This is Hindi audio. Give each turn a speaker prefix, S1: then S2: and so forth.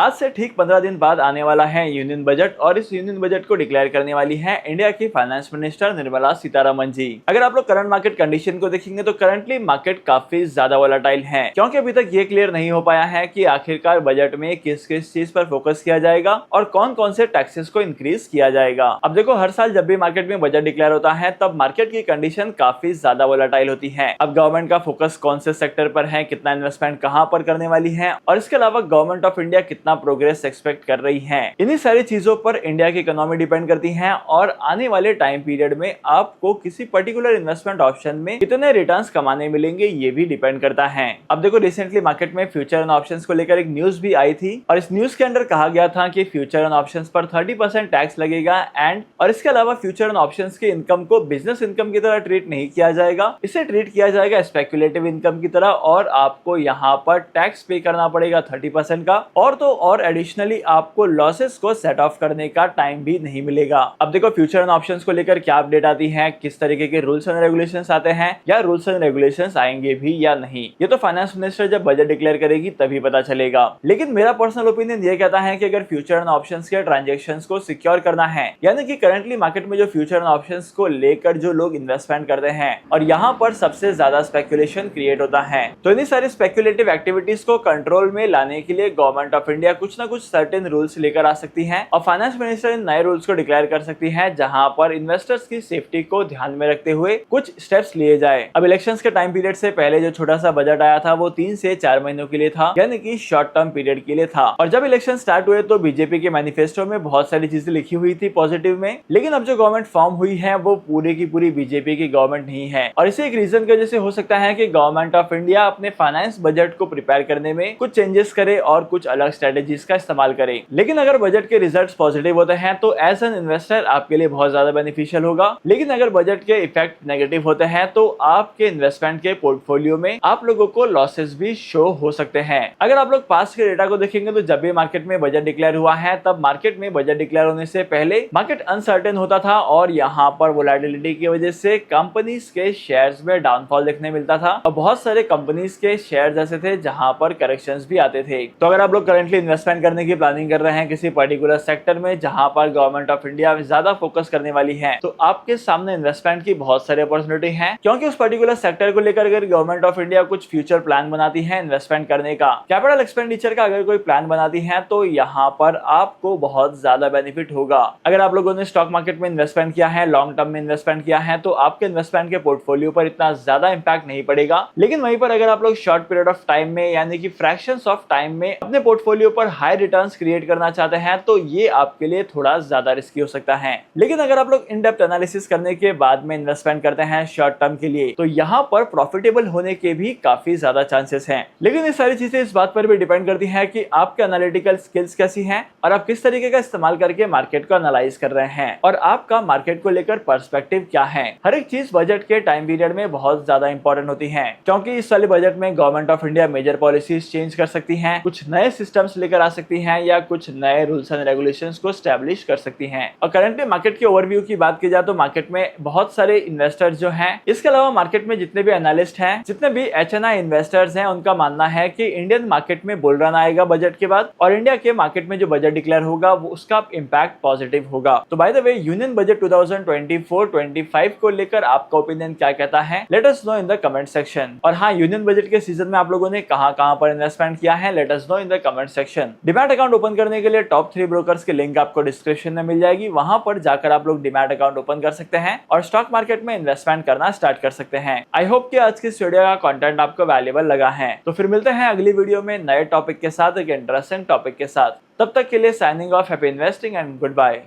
S1: आज से ठीक 15 दिन बाद आने वाला है यूनियन बजट और इस यूनियन बजट को डिक्लेयर करने वाली है इंडिया की फाइनेंस मिनिस्टर निर्मला सीतारमण जी। अगर आप लोग करंट मार्केट कंडीशन को देखेंगे तो करंटली मार्केट काफी ज्यादा वोलेटाइल है, क्योंकि अभी तक ये क्लियर नहीं हो पाया है कि आखिरकार बजट में किस किस चीज पर फोकस किया जाएगा और कौन कौन से टैक्सेस को इंक्रीज किया जाएगा। अब देखो, हर साल जब भी मार्केट में बजट डिक्लेयर होता है तब मार्केट की कंडीशन काफी ज्यादा वोलेटाइल होती है। अब गवर्नमेंट का फोकस कौन से सेक्टर पर है, कितना इन्वेस्टमेंट कहां पर करने वाली है और इसके अलावा गवर्नमेंट ऑफ इंडिया कितना प्रोग्रेस एक्सपेक्ट कर रही है, इन्हीं सारी चीजों पर इंडिया की इकोनॉमी डिपेंड करती है और आने वाले टाइम पीरियड में आपको किसी पर्टिकुलर इन्वेस्टमेंट ऑप्शन में कितने रिटर्न्स कमाने मिलेंगे ये भी डिपेंड करता है। अब देखो, रिसेंटली मार्केट में फ्यूचर एंड ऑप्शंस को लेकर एक न्यूज भी आई थी और इस न्यूज के अंदर कहा गया था कि फ्यूचर एंड ऑप्शंस पर 30% टैक्स लगेगा और इसके अलावा फ्यूचर एंड ऑप्शंस की इनकम को बिजनेस इनकम की तरह ट्रीट नहीं किया जाएगा, इसे ट्रीट किया जाएगा स्पेक्युलेटिव इनकम की तरह और आपको यहाँ पर टैक्स पे करना पड़ेगा 30% का और तो और एडिशनली आपको लॉसेस को सेट ऑफ करने का टाइम भी नहीं मिलेगा। अब देखो, फ्यूचर एंड ऑप्शंस को लेकर क्या अपडेट आती है, किस तरीके के रूल्स एंड रेगुलेशंस आते हैं या रूल्स एंड रेगुलेशंस आएंगे भी या नहीं, ये तो फाइनेंस मिनिस्टर जब बजट डिक्लेयर करेगी तभी पता चलेगा। लेकिन मेरा पर्सनल ओपिनियन ये कहता है कि अगर फ्यूचर एंड ऑप्शंस के ट्रांजैक्शंस को सिक्योर करना है, यानी कि करंटली मार्केट में जो फ्यूचर एंड ऑप्शंस को लेकर जो लोग इन्वेस्टमेंट करते हैं और यहाँ पर सबसे ज्यादा स्पेकुलेशन क्रिएट होता है, तो इन्हीं सारी स्पेकुलेटिव एक्टिविटीज को कंट्रोल में लाने के लिए गवर्नमेंट ऑफ इंडिया कुछ ना कुछ सर्टेन रूल्स लेकर आ सकती है और फाइनेंस मिनिस्टर इन नए रूल्स को डिक्लेयर कर सकती है जहां पर इन्वेस्टर्स की सेफ्टी को ध्यान में रखते हुए कुछ स्टेप्स लिए जाए। अब इलेक्शंस के टाइम पीरियड से पहले जो छोटा सा बजट आया था वो 3 से 4 महीनों के लिए था, यानी कि शॉर्ट टर्म पीरियड के लिए था। और जब इलेक्शन स्टार्ट हुए तो बीजेपी के मैनिफेस्टो में बहुत सारी चीजें लिखी हुई थी पॉजिटिव में, लेकिन अब जो गवर्नमेंट फॉर्म हुई है वो पूरी की पूरी बीजेपी की गवर्नमेंट नहीं है और इसे एक रीजन की वजह से हो सकता है कि गवर्नमेंट ऑफ इंडिया अपने फाइनेंस बजट को प्रिपेयर करने में कुछ चेंजेस करे और कुछ अलग स्ट्रेटेजीज का इस्तेमाल करे। लेकिन अगर बजट के रिजल्ट्स पॉजिटिव होते हैं तो एज एन इन्वेस्टर आपके लिए बहुत ज्यादा बेनिफिशियल होगा, लेकिन अगर बजट के इफेक्ट नेगेटिव होते हैं तो आपके इन्वेस्टमेंट के पोर्टफोलियो में आप लोगों को लॉसेस भी शो हो सकते हैं। अगर आप लोग पास्ट के डेटा को देखेंगे तो जब भी मार्केट में बजट डिक्लेयर हुआ है तब मार्केट में बजट डिक्लेयर होने से पहले मार्केट अनसर्टेन होता था और यहाँ पर वोलेटिलिटी की वजह से कंपनीज के शेयर्स में डाउनफॉल देखने मिलता था और बहुत सारे कंपनीज के शेयर ऐसे थे जहां पर करेक्शंस भी आते थे। तो अगर आप लोग करंटली इन्वेस्टमेंट करने की प्लानिंग कर रहे हैं किसी पर्टिकुलर सेक्टर में जहां पर गवर्नमेंट ऑफ इंडिया ज्यादा फोकस करने वाली है, तो आपके सामने इन्वेस्टमेंट की बहुत सारी अपॉर्चुनिटी है, क्योंकि उस पर्टिकुलर सेक्टर को लेकर अगर गवर्नमेंट ऑफ इंडिया कुछ फ्यूचर प्लान बनाती है इन्वेस्टमेंट करने का, कैपिटल एक्सपेंडिचर का अगर कोई प्लान बनाती है तो यहाँ पर आपको बहुत ज्यादा बेनिफिट होगा। अगर आप लोगों ने स्टॉक मार्केट में इन्वेस्टमेंट किया है, लॉन्ग टर्म में इन्वेस्टमेंट किया है, तो आपके इन्वेस्टमेंट के पोर्टफोलियो पर इतना ज्यादा इंपैक्ट नहीं पड़ेगा, लेकिन वहीं पर अगर आप लोग शॉर्ट पीरियड ऑफ टाइम में यानी कि फ्रैक्शंस ऑफ टाइम में अपने पोर्टफोलियो पर हाई रिटर्न्स क्रिएट करना चाहते हैं तो ये आपके लिए थोड़ा ज्यादा रिस्की हो सकता है। लेकिन अगर आप लोग इन डेप्थ एनालिसिस करने के बाद में इन्वेस्टमेंट करते हैं शॉर्ट टर्म के लिए तो यहाँ पर प्रॉफिटेबल होने के भी काफी ज्यादा चांसेस हैं। लेकिन ये सारी चीजें इस बात पर भी डिपेंड करती है कि आपके एनालिटिकल स्किल्स कैसी हैं और आप किस तरीके का इस्तेमाल करके मार्केट को एनालाइज कर रहे हैं और आपका मार्केट को लेकर पर्सपेक्टिव क्या है। हर एक चीज बजट के टाइम पीरियड में बहुत ज्यादा इंपॉर्टेंट होती है, क्योंकि इस वाले बजट में government of India major policies change कर सकती है, कुछ नए सिस्टम्स लेकर आ सकती है या कुछ नए रूल्स एंड रेगुलेशंस को स्टैब्लिश कर सकती हैं। और करंटली मार्केट के ओवरव्यू की बात की जाए तो मार्केट में बहुत सारे इन्वेस्टर्स जो हैं, इसके अलावा मार्केट में जितने भी एनालिस्ट हैं, जितने भी एचएनआई इन्वेस्टर्स हैं, उनका मानना है कि इंडियन मार्केट में बुल रन आएगा बजट के बाद और इंडिया के मार्केट में जो बजट डिक्लेयर होगा वो उसका इंपैक्ट पॉजिटिव होगा। तो by the way, union budget 2024-25 को लेकर आपका ओपिनियन क्या कहता है, let us know in the comment section. और हाँ, यूनियन बजट के सीजन में आप लोगों ने कहां पर इन्वेस्टमेंट किया है, let us know in the comment section. Demat account open करने के लिए टॉप 3 ब्रोकर्स के लिंक आपको डिस्क्रिप्शन में मिल जाएगी, वहां पर जाकर आप लोग डिमैट अकाउंट ओपन कर सकते हैं और स्टॉक मार्केट में इन्वेस्टमेंट करना स्टार्ट कर सकते हैं। आई होप कि आज की इस वीडियो का कंटेंट आपको वैल्यूएबल लगा है। तो फिर मिलते हैं अगली वीडियो में नए टॉपिक के साथ, एक इंटरेस्टिंग टॉपिक के साथ। तब तक के लिए signing off, happy investing and good bye.